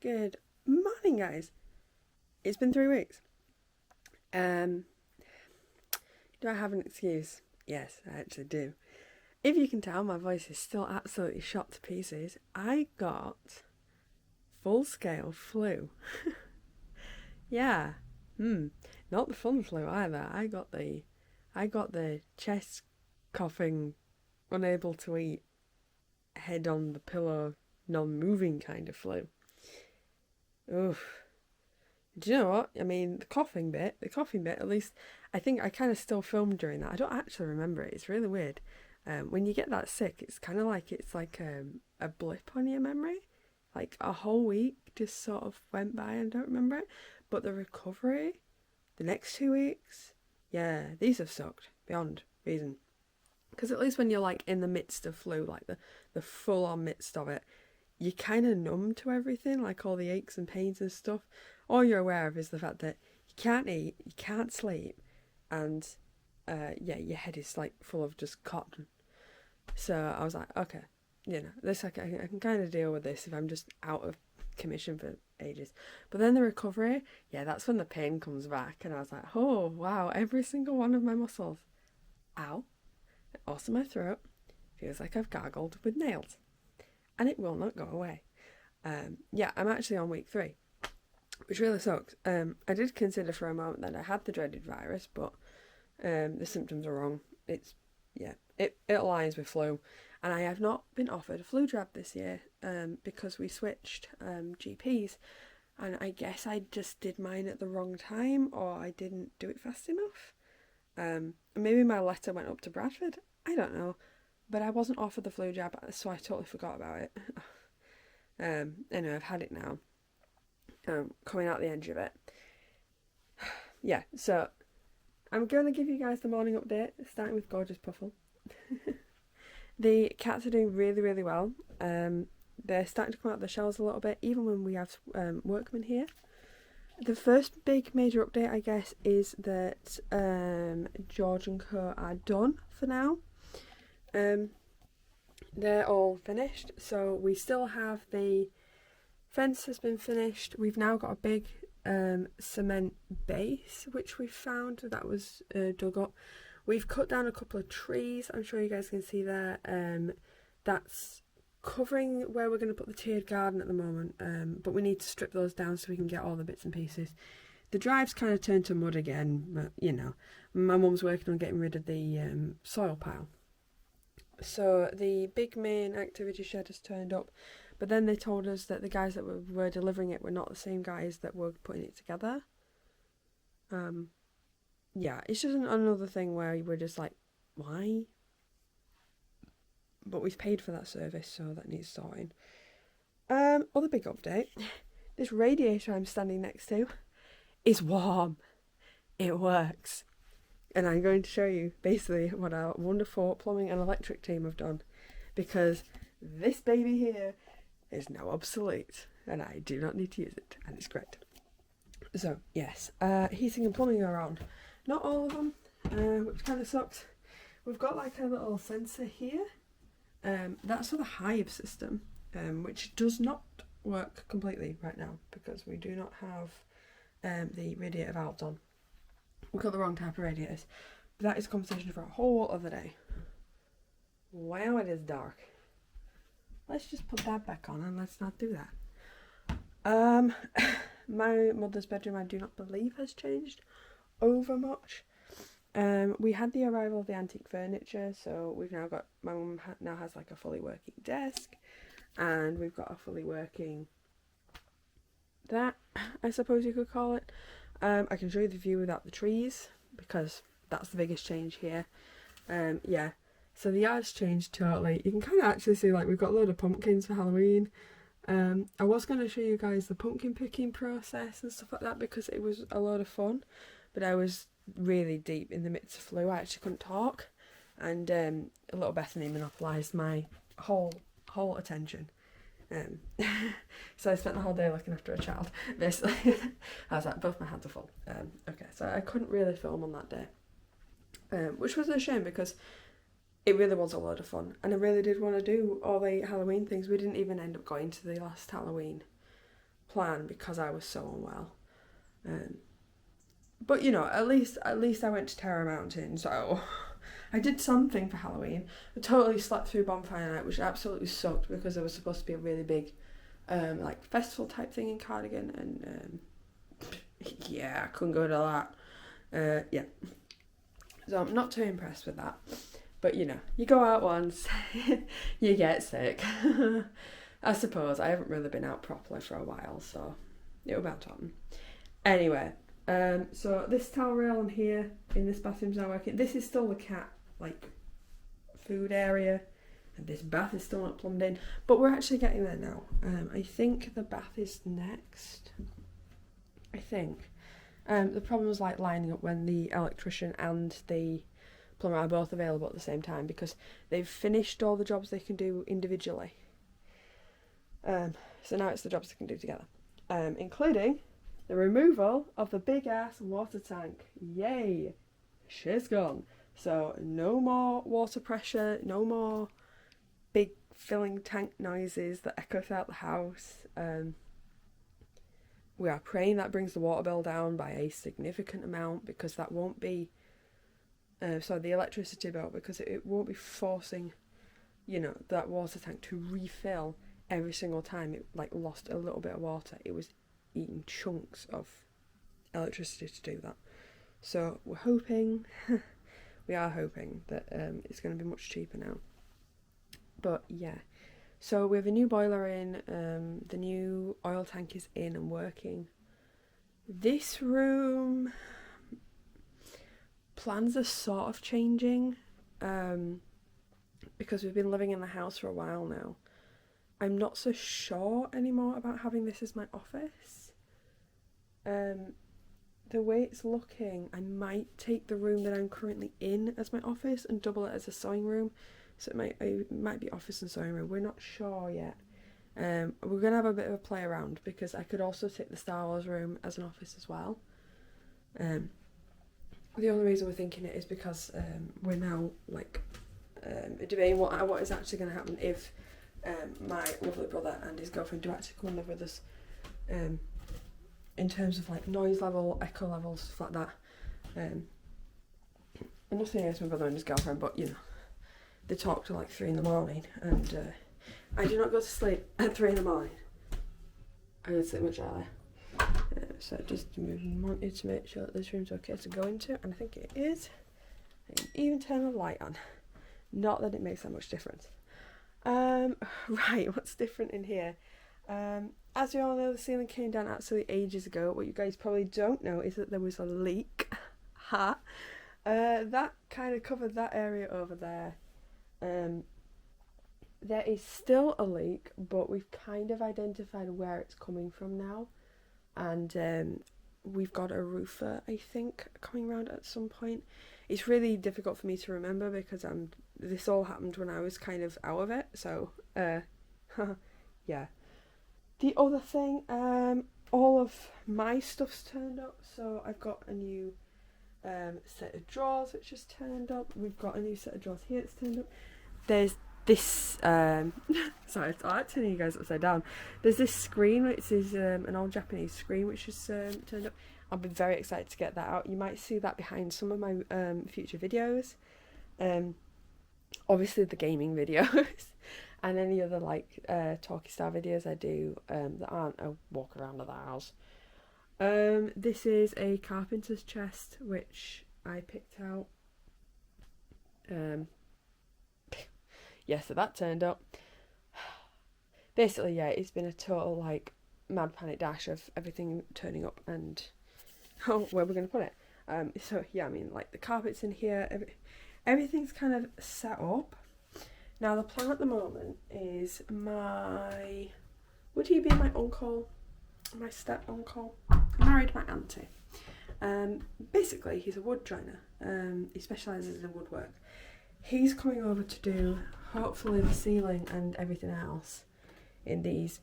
Good morning, guys. It's been 3 weeks. Do I have an excuse? Yes, I actually do. If you can tell, my voice is still absolutely shot to pieces. I got full-scale flu. Yeah. Not the fun flu either. I got the chest coughing, unable to eat, head on the pillow, non-moving kind of flu. Oof. Do you know what? I mean, the coughing bit, at least, I think I kind of still filmed during that. I don't actually remember it. It's really weird. When you get that sick, it's kind of like a blip on your memory. Like a whole week just sort of went by and I don't remember it. But the recovery, the next 2 weeks, yeah, these have sucked beyond reason. Because at least when you're like in the midst of flu, like the full on midst of it, you're kind of numb to everything, like all the aches and pains and stuff. All you're aware of is the fact that you can't eat, you can't sleep, and your head is like full of just cotton. So I was like, okay, this I can kind of deal with this if I'm just out of commission for ages. But then the recovery, yeah, that's when the pain comes back, and I was like, oh wow, every single one of my muscles, ow, also my throat feels like I've gargled with nails, and it will not go away. I'm actually on week 3. Which really sucks. I did consider for a moment that I had the dreaded virus, but the symptoms are wrong. It aligns with flu, and I have not been offered a flu jab this year because we switched GPs, and I guess I just did mine at the wrong time, or I didn't do it fast enough. Maybe my letter went up to Bradford. I don't know, but I wasn't offered the flu jab, so I totally forgot about it. Anyway, I've had it now. Coming out the edge of it. Yeah, so I'm going to give you guys the morning update, starting with gorgeous Puffle. The cats are doing really, really well. They're starting to come out of the shells a little bit, even when we have workmen here. The first big major update, I guess, is that George and Co are done for now. They're all finished, so we still have the fence has been finished. We've now got a big cement base, which we found that was dug up. We've cut down a couple of trees. I'm sure you guys can see there. That's covering where we're going to put the tiered garden at the moment. But we need to strip those down so we can get all the bits and pieces. The drive's kind of turned to mud again, but my mum's working on getting rid of the soil pile. So the big main activity shed has turned up. But then they told us that the guys that were delivering it were not the same guys that were putting it together. It's just another thing where we're just like, why? But we've paid for that service, so that needs sorting. Other big update. This radiator I'm standing next to is warm. It works. And I'm going to show you basically what our wonderful plumbing and electric team have done. Because this baby here is now obsolete, and I do not need to use it, and it's great. So, yes, heating and plumbing are on. Not all of them, which kind of sucks. We've got like a little sensor here. That's for the hive system, which does not work completely right now, because we do not have the radiator valves on. We've got the wrong type of radiators. But that is a conversation for a whole other day. Wow, it is dark. Let's just put that back on and let's not do that. My mother's bedroom, I do not believe, has changed over much. We had the arrival of the antique furniture, so we've now got, my mum now has like a fully working desk, and we've got a fully working, that, I suppose you could call it. I can show you the view without the trees, because that's the biggest change here. So the yard's changed totally. You can kind of actually see like we've got a load of pumpkins for Halloween. I was going to show you guys the pumpkin picking process and stuff like that because it was a load of fun, but I was really deep in the midst of flu. I actually couldn't talk, and little Bethany monopolised my whole attention. So I spent the whole day looking after a child, basically. I was like, both my hands are full. Okay, so I couldn't really film on that day, which was a shame because it really was a lot of fun, and I really did want to do all the Halloween things. We didn't even end up going to the last Halloween. plan because I was so unwell. But you know, at least I went to Terror Mountain, so I did something for Halloween. I totally slept through Bonfire Night, which absolutely sucked because there was supposed to be a really big like festival type thing in Cardigan, and yeah, I couldn't go to that. Yeah. So I'm not too impressed with that. But you know, you go out once, you get sick. I suppose I haven't really been out properly for a while, so it'll about to happen. Anyway, so this towel rail on here in this bathroom's not working. This is still the cat like food area, and this bath is still not plumbed in. But we're actually getting there now. I think the bath is next. I think. The problem was like lining up when the electrician and the plumber are both available at the same time because they've finished all the jobs they can do individually. So now it's the jobs they can do together, including the removal of the big ass water tank. Yay! Shit's gone. So no more water pressure, no more big filling tank noises that echo throughout the house. We are praying that brings the water bill down by a significant amount because that won't be, the electricity bill, because it won't be forcing, you know, that water tank to refill every single time it like lost a little bit of water. It was eating chunks of electricity to do that. So we're hoping, we are hoping that it's going to be much cheaper now. But yeah. So we have a new boiler in, the new oil tank is in and working. This room, plans are sort of changing, because we've been living in the house for a while now. I'm not so sure anymore about having this as my office. The way it's looking, I might take the room that I'm currently in as my office and double it as a sewing room. So it might be office and sewing room. We're not sure yet. We're going to have a bit of a play around because I could also take the Star Wars room as an office as well. The only reason we're thinking it is because we're now like debating what is actually going to happen if my lovely brother and his girlfriend do actually come and live with us. In terms of like noise level, echo levels, stuff like that. And nothing against my brother and his girlfriend, but you know. They talk till like 3 in the morning, and I do not go to sleep at 3 in the morning. I go to sleep much earlier. So just wanted to make sure that this room's okay to go into, and I think it is. I can even turn the light on. Not that it makes that much difference. Right, what's different in here? As you all know, the ceiling came down absolutely ages ago. What you guys probably don't know is that there was a leak. Ha! That kind of covered that area over there. There is still a leak, but we've kind of identified where it's coming from now, and we've got a roofer, I think, coming around at some point. It's really difficult for me to remember because this all happened when I was kind of out of it, so yeah. The other thing, all of my stuff's turned up, so I've got a new set of drawers which is turned up. We've got a new set of drawers here that's turned up. There's this sorry, I like turning you guys upside down. There's this screen which is an old Japanese screen which is turned up. I'll be very excited to get that out. You might see that behind some of my future videos. Obviously the gaming videos and any other like talkie star videos I do that aren't a walk around of the house. This is a carpenter's chest which I picked out. Yeah, so that turned up. Basically, yeah, it's been a total like mad panic dash of everything turning up and where we're going to put it. So yeah, I mean like the carpet's in here, everything's kind of set up. Now the plan at the moment is would he be my uncle? My step uncle. I married my auntie. Basically he's a wood joiner. He specialises in woodwork. He's coming over to do hopefully the ceiling and everything else in these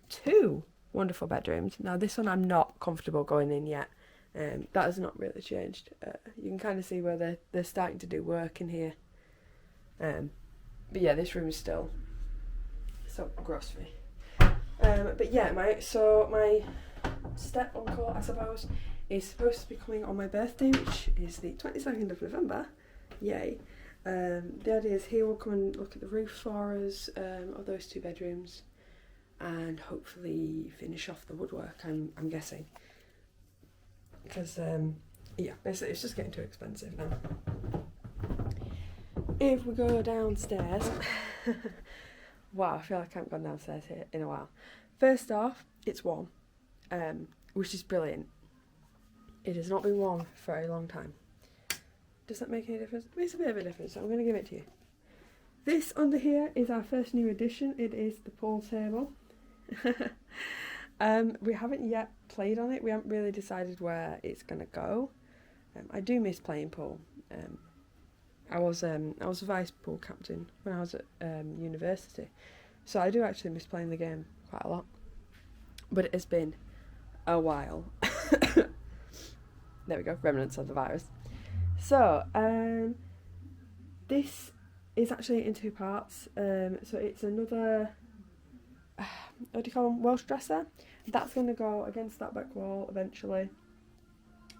2 wonderful bedrooms. Now this one I'm not comfortable going in yet. That has not really changed. You can kind of see where they're starting to do work in here. But yeah, this room is still so gross for me. But yeah, my step uncle, I suppose, is supposed to be coming on my birthday, which is the 22nd of November. Yay. The idea is he will come and look at the roof for us, of those 2 bedrooms, and hopefully finish off the woodwork, I'm guessing. Because, yeah, basically it's just getting too expensive now. If we go downstairs, wow, I feel like I haven't gone downstairs here in a while. First off, it's warm, which is brilliant. It has not been warm for a long time. Does that make any difference? It makes a bit of a difference, so I'm going to give it to you. This under here is our first new addition. It is the pool table. We haven't yet played on it. We haven't really decided where it's going to go. I do miss playing pool. I was a vice pool captain when I was at university, so I do actually miss playing the game quite a lot. But it has been a while. There we go, remnants of the virus. So, this is actually in 2 parts. So it's another, what do you call them, Welsh dresser. That's going to go against that back wall eventually,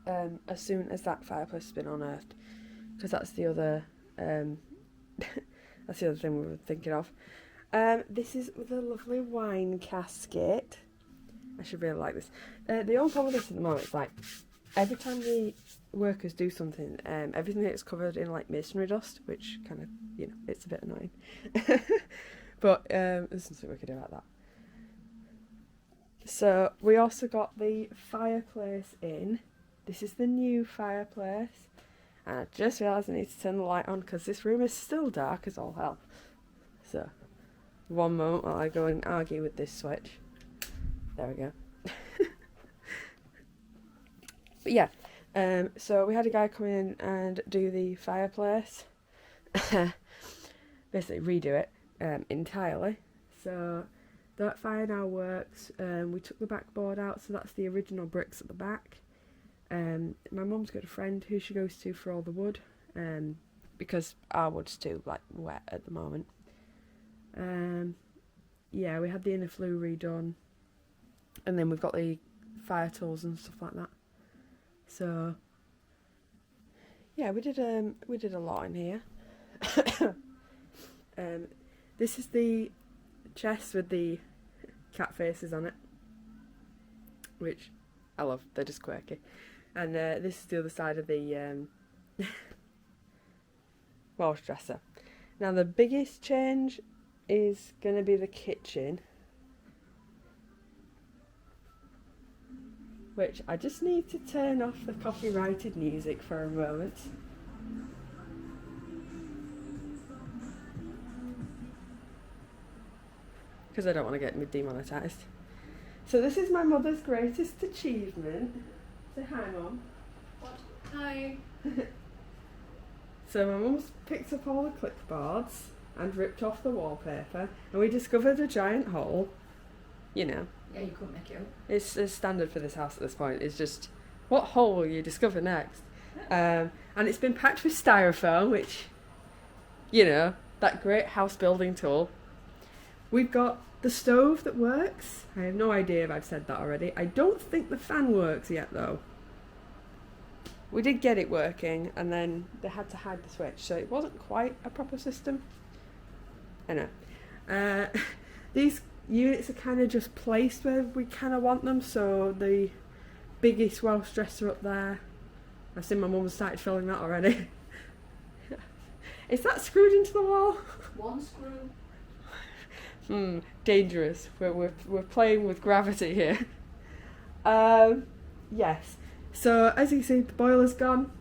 as soon as that fireplace has been unearthed, because that's the other, that's the other thing we were thinking of. This is the lovely wine casket. I should really like this. The only problem with this at the moment is like, every time the workers do something, everything is covered in like masonry dust, which kind of, you know, it's a bit annoying. But there's nothing we can do about that. So we also got the fireplace in. This is the new fireplace. And I just realised I need to turn the light on because this room is still dark as all hell. So, one moment while I go and argue with this switch. There we go. But yeah, so we had a guy come in and do the fireplace. Basically redo it entirely. So that fire now works. We took the backboard out, so that's the original bricks at the back. My mum's got a friend who she goes to for all the wood, because our wood's too like wet at the moment. Yeah, we had the inner flue redone, and then we've got the fire tools and stuff like that. So yeah, we did a lot in here. This is the chest with the cat faces on it, which I love. They're just quirky. And this is the other side of the Welsh dresser. Now the biggest change is going to be the kitchen, which I just need to turn off the copyrighted music for a moment. Because I don't want to get me demonetised. So this is my mother's greatest achievement. Say hi, Mum. What? Hi. So my mum's picked up all the clipboards and ripped off the wallpaper, and we discovered a giant hole. You know. Yeah, you couldn't make it up. It's standard for this house at this point. It's just, what hole will you discover next? And it's been packed with styrofoam, which, you know, that great house building tool. We've got the stove that works. I have no idea if I've said that already. I don't think the fan works yet, though. We did get it working, and then they had to hide the switch, so it wasn't quite a proper system. I know. These units are kind of just placed where we kind of want them, so the biggest Welsh dresser up there, I've seen my mum started filling that already. Is that screwed into the wall? One screw. Dangerous. We're playing with gravity here. Yes. So as you see, the boiler's gone.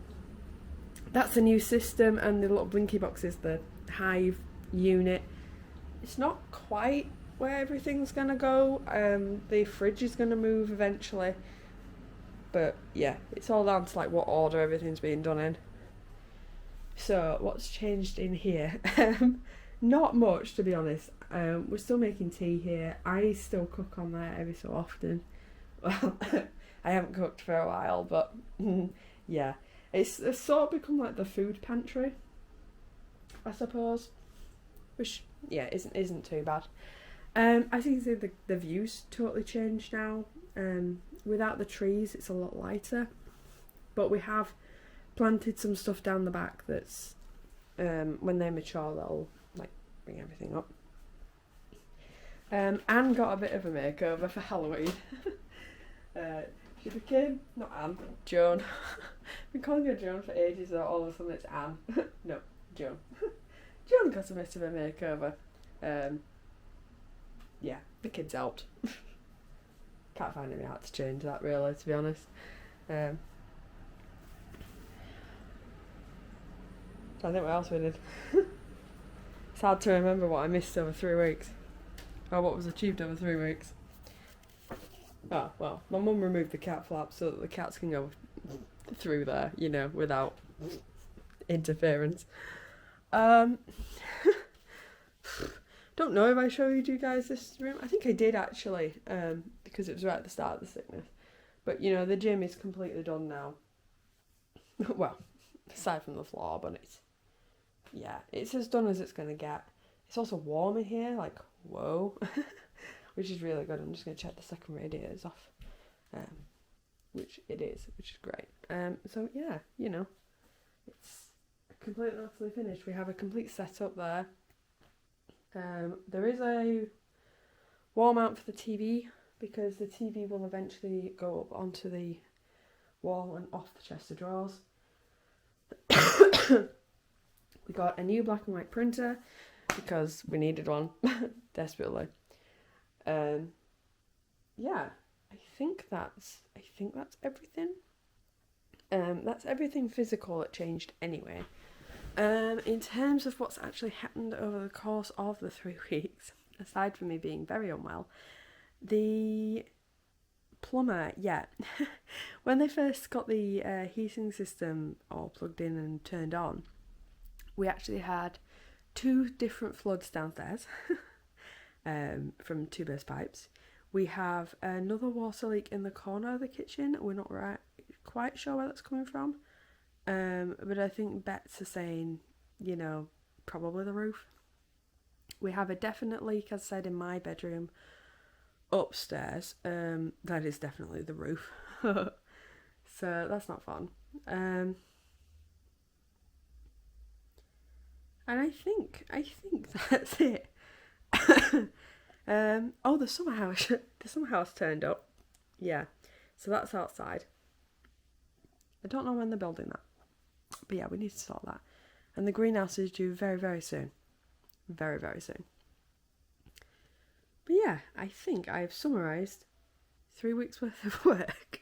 That's a new system, and the little blinky box is the hive unit. It's not quite where everything's gonna go. The fridge is gonna move eventually, but yeah, it's all down to like what order everything's being done in. So what's changed in here? Not much, to be honest. We're still making tea here. I still cook on there every so often. Well, I haven't cooked for a while, but yeah, it's sort of become like the food pantry, I suppose, which yeah isn't too bad. As you can see, the view's totally changed now. Without the trees, it's a lot lighter. But we have planted some stuff down the back that's, when they mature, they'll like bring everything up. Anne got a bit of a makeover for Halloween. She became, not Anne, Joan. I've been calling her Joan for ages, so all of a sudden it's Anne. No, Joan. Joan got a bit of a makeover. Yeah, the kids helped. Can't find any out to change that really, to be honest. I think what else we did. It's hard to remember what I missed over 3 weeks. Or what was achieved over 3 weeks. Oh, well, my mum removed the cat flap so that the cats can go through there, you know, without interference. Don't know if I showed you guys this room. I think I did actually, because it was right at the start of the sickness. But, you know, the gym is completely done now. Well, aside from the floor, but it's as done as it's going to get. It's also warm in here, like, whoa. Which is really good. I'm just going to check the second radiators off. Which it is, which is great. So, yeah, you know, it's completely and utterly finished. We have a complete setup there. There is a wall mount for the TV, because the TV will eventually go up onto the wall and off the chest of drawers. We got a new black and white printer because we needed one desperately. Yeah, I think that's everything. That's everything physical that changed anyway. In terms of what's actually happened over the course of the 3 weeks, aside from me being very unwell, the plumber, when they first got the heating system all plugged in and turned on, we actually had 2 different floods downstairs from 2 burst pipes. We have another water leak in the corner of the kitchen. We're not quite sure where that's coming from. But I think bets are saying, you know, probably the roof. We have a definite leak, as I said, in my bedroom upstairs. That is definitely the roof. So that's not fun. And I think that's it. Oh, the summer house turned up. Yeah, so that's outside. I don't know when they're building that, but yeah, we need to sort that. And the greenhouse is due very, very soon. Very, very soon. But yeah, I think I've summarised 3 weeks worth of work.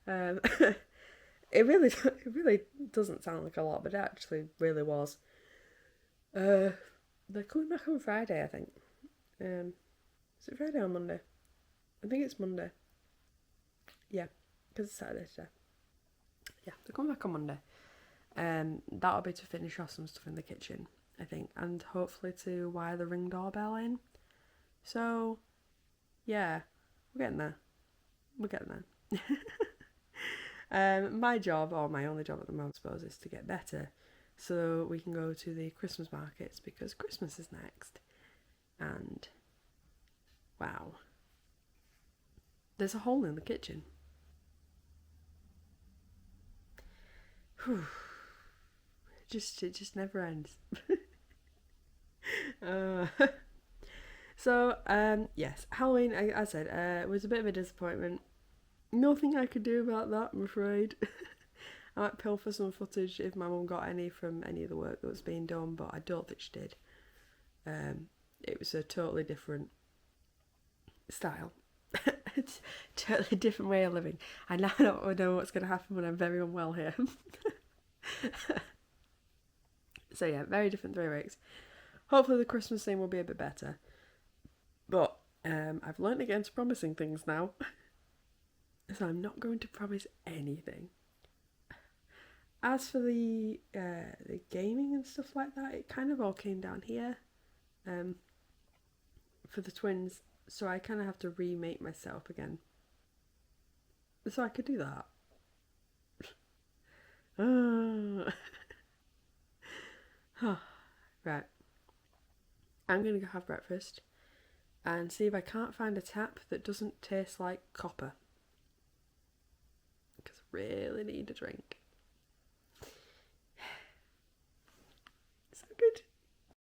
It really doesn't sound like a lot, but it actually really was. They're coming back on Friday, I think. Is it Friday or Monday? I think it's Monday. Yeah, because it's Saturday today. Yeah, they're coming back on Monday. That'll be to finish off some stuff in the kitchen, I think, and hopefully to wire the Ring doorbell in. So, yeah, we're getting there. My job, or my only job at the moment, I suppose, is to get better so we can go to the Christmas markets, because Christmas is next. And, wow, there's a hole in the kitchen. Whew. It just never ends. So, yes, Halloween, as I said, was a bit of a disappointment. Nothing I could do about that, I'm afraid. I might pilfer some footage if my mum got any from any of the work that was being done, but I don't think she did. It was a totally different style. It's a totally different way of living. I now don't know what's going to happen when I'm very unwell here. So yeah, very different 3 weeks. Hopefully the Christmas thing will be a bit better. But I've learned against promising things now. So I'm not going to promise anything. As for the gaming and stuff like that, it kind of all came down here for the twins. So I kind of have to remake myself again. So I could do that. Right. I'm going to go have breakfast. and see if I can't find a tap that doesn't taste like copper. Because I really need a drink. So good.